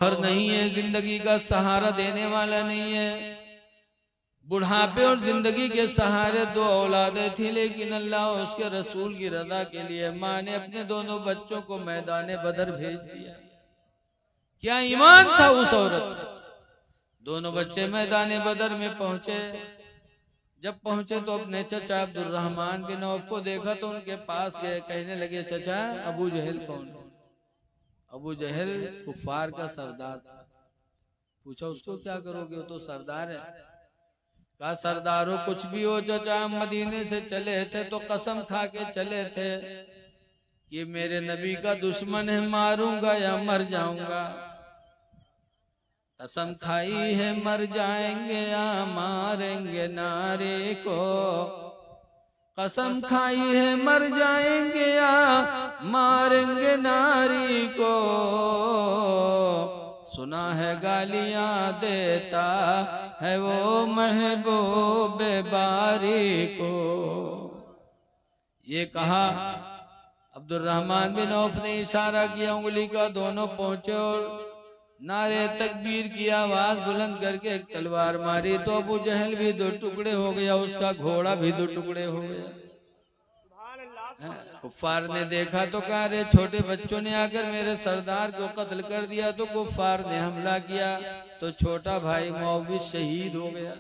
और नहीं है, जिंदगी का सहारा देने वाला नहीं है। बुढ़ापे और जिंदगी के सहारे दो औलादें थी, लेकिन अल्लाह और उसके रसूल की रजा के लिए माँ ने अपने दोनों बच्चों को मैदान बदर भेज दिया। क्या ईमान था उस औरत में। दोनों बच्चे मैदान बदर में पहुंचे। जब पहुंचे तो अपने चचा अब्दुर्रहमान बिन औफ को देखा तो उनके पास गए, कहने लगे, चचा अबू जहल कौन है? अबू जहल कुफार का सरदार था। पूछा उसको क्या करोगे, वो तो सरदार है। कहा सरदार हो कुछ भी हो चचा, हम मदीने से चले थे तो कसम खा के चले थे कि मेरे नबी का दुश्मन है, मारूंगा या मर जाऊंगा। कसम खाई है मर जाएंगे या मारेंगे नारे को। कसम खाई है मर जाएंगे या मारेंगे नारी को। सुना है गालियां देता है वो महबूब बारी को। ये कहा अब्दुर्रहमान बिन औफ ने इशारा किया उंगली का, दोनों पहुंचे और नारे तकबीर की आवाज बुलंद करके एक तलवार मारी तो अबू जहल भी दो टुकड़े हो गया, उसका घोड़ा भी दो टुकड़े हो गया। कुफार ने देखा तो कहा, रे छोटे बच्चों ने आकर मेरे सरदार को कत्ल कर दिया। तो कुफार ने हमला किया तो छोटा भाई मुआविज शहीद हो गया।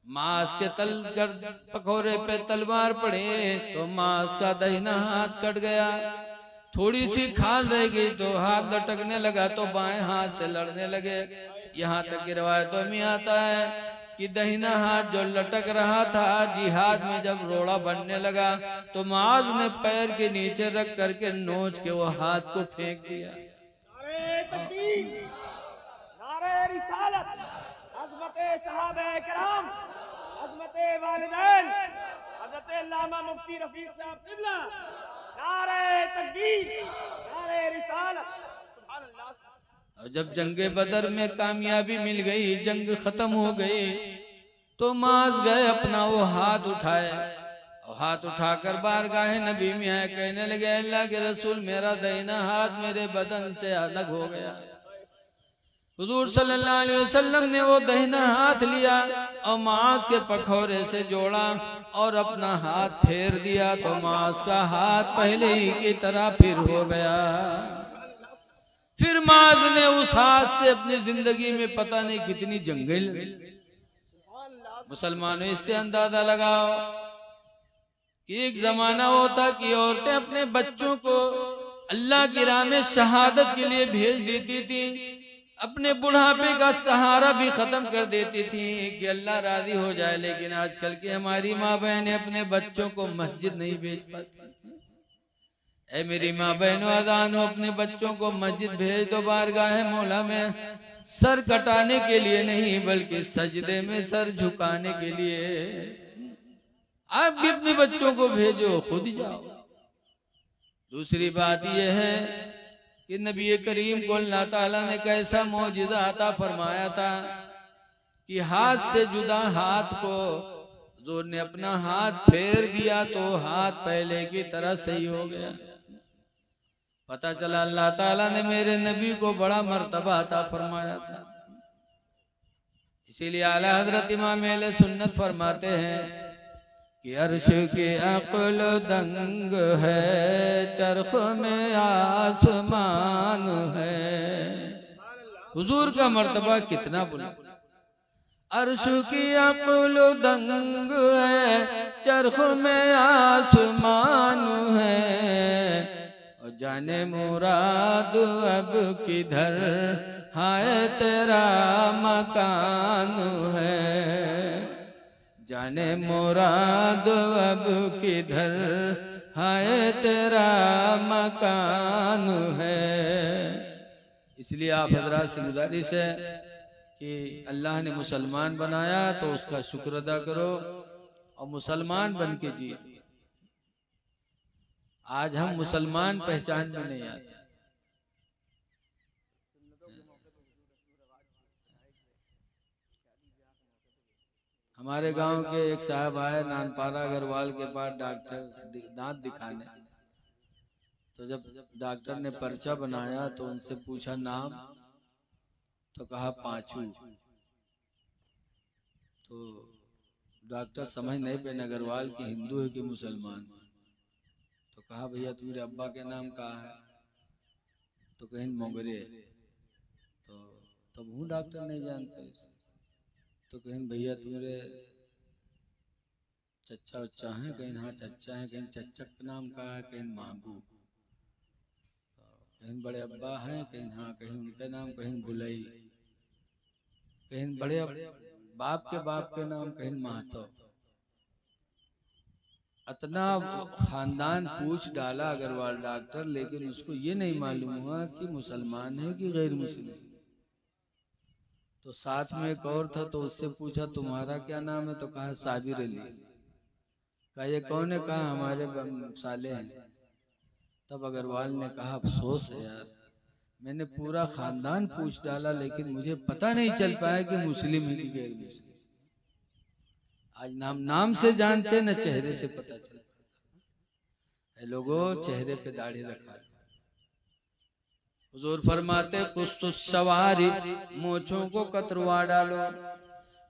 मांस के तल कर पकोरे पे तलवार पड़े तो मांस का दाहिना हाथ कट गया। थोड़ी सी खाल रह गई तो हाथ लटकने लगा तो बाएं हाथ से लड़ने लगे। यहाँ तक की रिवायतों में आता है कि दाहिना हाथ जो लटक रहा था, जिहाद में जब रोड़ा बनने लगा तो माज ने पैर के नीचे रख करके नोच के वो हाथ को फेंक दिया। नारे तकबीर, नारे रिसालत, अज़मते सहाबे किराम, अज़मते वालिदैन, हज़रत अल्लामा मुफ्ती रफीक साहब क़िबला, नारे तकबीर, नारे रिसालत, सुभान अल्लाह। और जब जंगे बदर में कामयाबी मिल गई, जंग खत्म हो गई, तो माज गए अपना वो हाथ उठाए और हाथ उठाकर बारगाह नबी में आए, कहने लगे, अल्लाह के रसूल मेरा दाहिना हाथ मेरे बदन से अलग हो गया। हुजूर सल्लल्लाहु अलैहि वसल्लम ने वो दाहिना हाथ लिया और मांस के पखौरे से जोड़ा और अपना हाथ फेर दिया तो मांस का हाथ पहले ही की तरह फिर हो गया। फिर माज ने उस हाथ से अपनी जिंदगी में पता नहीं कितनी जंगल। मुसलमानों इससे अंदाजा लगाओ कि एक जमाना होता कि औरतें अपने बच्चों को अल्लाह की राह में शहादत के लिए भेज देती थी, अपने बुढ़ापे का सहारा भी खत्म कर देती थी कि अल्लाह राजी हो जाए। लेकिन आजकल की हमारी माँ बहनें अपने बच्चों को मस्जिद नहीं भेज पाती। ऐ मेरी माँ बहनों, अजान हो, अपने बच्चों को मस्जिद भेज दो, बारगाह मौला में सर कटाने के लिए नहीं बल्कि सजदे में सर झुकाने के लिए। आप भी अपने बच्चों को भेजो, खुद जाओ। दूसरी बात यह है कि नबी करीम को अल्लाह ताला ने कैसा मौजिज़ा अता फरमाया था कि हाथ से जुदा हाथ को हुजूर ने अपना हाथ फेर दिया तो हाथ पहले की तरह सही हो गया। पता चला अल्लाह ताला ने मेरे नबी को बड़ा मर्तबा अता फरमाया था। इसीलिए आला हजरत इमाम अहले सुन्नत फरमाते हैं कि अर्श की अक्ल दंग है, चरख में आसमान है। हुजूर का मर्तबा कितना बुलंद। अर्श की अक्ल दंग है, चरख में आसमान है। और जाने मुराद अब किधर हाय तेरा मकान है। जाने मुराद अब किधर हाय तेरा मकान है। इसलिए आप हजरात से गुजारिश है कि अल्लाह ने मुसलमान बनाया तो उसका शुक्र अदा करो और मुसलमान बन के जिए। आज हम मुसलमान पहचान में नहीं आते। हमारे गांव के एक साहब आए नानपारा अग्रवाल के पास डॉक्टर दांत दिखाने। तो जब डॉक्टर ने पर्चा बनाया तो उनसे पूछा नाम, तो कहा पांचू। तो डॉक्टर समझ नहीं पे अग्रवाल की हिंदू है कि मुसलमान। तो कहा भैया तुम्हारे अब्बा के नाम कहा है? तो कहीं मोगरे। तो तब हूँ डॉक्टर नहीं जानते। तो कहीं भैया तुम्हारे चच्चा उच्चा है? कहीं हाँ चच्चा है। कहीं चच्चक नाम का है, कहीं मांगू। कहीं बड़े अब्बा हैं, कहीं हाँ, कहीं उनके नाम, कहीं भुलई, कहीं बड़े बाप के नाम, कहीं महतो। इतना खानदान पूछ डाला अग्रवाल डॉक्टर, लेकिन उसको ये नहीं मालूम हुआ कि मुसलमान है कि गैर मुस्लिम। तो साथ में एक और था, तो उससे पूछा तुम्हारा क्या नाम है? तो कहा साबिर अली। कहा ये कौन है? कहा हमारे साले हैं। तब अग्रवाल ने कहा अफसोस है यार, मैंने पूरा खानदान पूछ डाला लेकिन मुझे पता नहीं चल पाया कि मुस्लिम है कि गैर मुस्लिम। आज नाम से जानते न चेहरे से पता चलता है। लोगों चेहरे पे दाढ़ी रखा। हुजूर फरमाते कुछ तो सवारी मोछों को कतरवा डालो,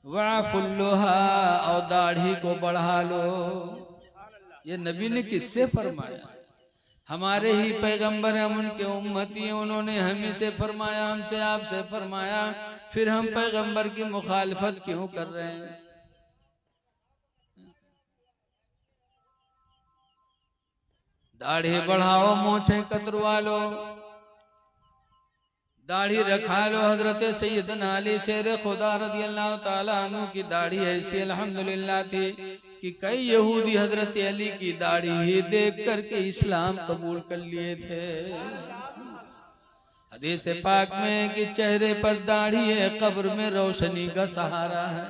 वाफुल्लोहा और दाढ़ी को बढ़ा लो। ये नबी ने किससे फरमाया? हमारे ही पैगंबर हम उनके उम्मती हैं, उन्होंने हमें से फरमाया, हमसे आपसे फरमाया, फिर हम पैगंबर की मुखालफत क्यों कर रहे हैं? दाढ़ी बढ़ाओ, मोछें कतरवा लो, दाढ़ी रखा लो। हजरत सैयदना अली शेर खुदा रज़ी अल्लाह ताला अन्हु की दाढ़ी ऐसी अल्हम्दुलिल्लाह थी कि कई यहूदी हजरत अली की दाढ़ी ही देख करके इस्लाम कबूल कर लिए थे। हदीस पाक में कि चेहरे पर दाढ़ी है, कब्र में रोशनी का सहारा है।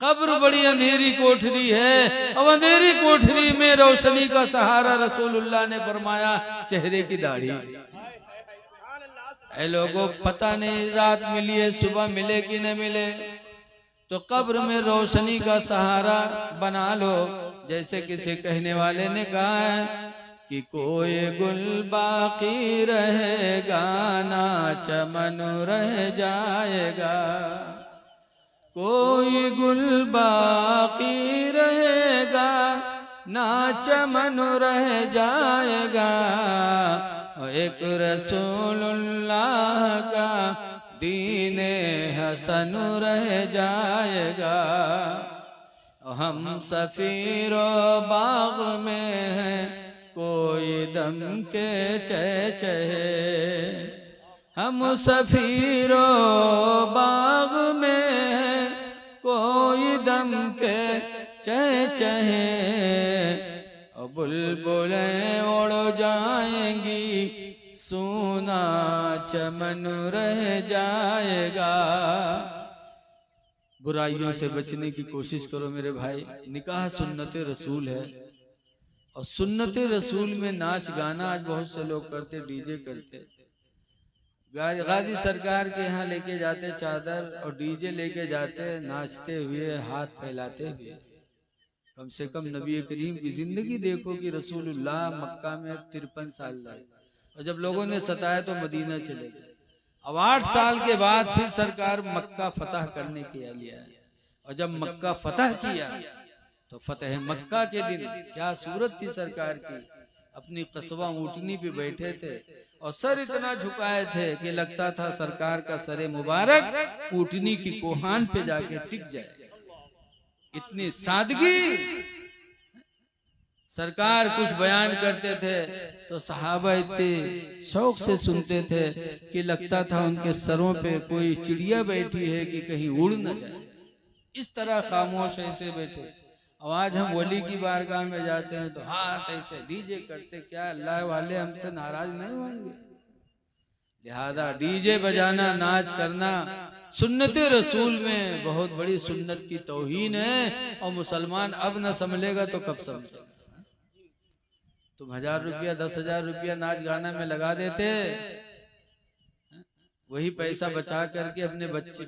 कब्र बड़ी अंधेरी कोठरी है, और अंधेरी कोठरी में रोशनी का सहारा रसूलुल्लाह ने फरमाया चेहरे की दाढ़ी। ऐ लोगों पता नहीं रात मिली है, सुबह मिले कि न मिले, तो कब्र में रोशनी का सहारा बना लो। जैसे किसी कहने वाले ने कहा है कि कोई गुल बाकी रहेगा ना चमन रह जाएगा, कोई गुल बाकी रहेगा ना चमन रह जाएगा, एक रसूलुल्लाह का दीने हसन रह जाएगा। हम सफीरो बाग में हैं, कोई दम के चहचहे, हम सफीरो बाग में हैं, कोई दम के चहचहे, और बुलबुलें उड़ जाएंगी, सूना चमन रह जाएगा। बुराइयों से बचने की कोशिश करो मेरे भाई। निकाह सुन्नत रसूल है, और सुन्नत रसूल में नाच गाना आज बहुत से लोग करते, डीजे करते। गाजी सरकार के यहाँ लेके जाते चादर, और डीजे लेके जाते नाचते हुए, हाथ फैलाते हुए। कम से कम नबी करीम की जिंदगी देखो कि रसूलुल्लाह मक्का में 53 साल रहे, और जब लोगों ने सताया तो मदीना चले गए। अब 8 साल के बाद फिर सरकार मक्का फतह करने के लिए आए, और जब मक्का फतह किया तो फतेह मक्का के दिन क्या सूरत थी सरकार की। अपनी कस्बा ऊंटनी पे बैठे थे, और सर इतना झुकाए थे कि लगता था सरकार का सरे मुबारक ऊंटनी की कोहान पे जाके टिक जाए। इतनी सादगी। सरकार कुछ बयान करते थे तो सहाबा इतने शौक से सुनते थे कि लगता था उनके सरों पे कोई चिड़िया बैठी है कि कहीं उड़ न जाए। इस तरह खामोश ऐसे बैठे। अब आज हम वली की बारगाह में जाते हैं तो हाथ ऐसे डीजे करते, क्या अल्लाह वाले हमसे नाराज नहीं होंगे? लिहाजा डीजे बजाना, नाच करना सुन्नत रसूल में बहुत बड़ी सुन्नत की तौहीन है, और मुसलमान अब न समझेगा तो कब समझेगा? तुम 1000 रुपया 10,000 रुपया नाच गाना में लगा देते, वही पैसा बचा करके अपने बच्चे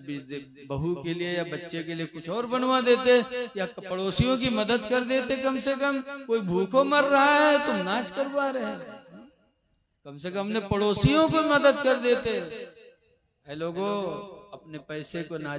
बहू के लिए या बच्चे के लिए कुछ और बनवा देते, या पड़ोसियों की मदद कर देते। कम से कम कोई भूखों मर रहा है, तुम नाच करवा रहे हैं, कम से कम अपने पड़ोसियों को मदद कर देते। है लोगों, अपने पैसे को ना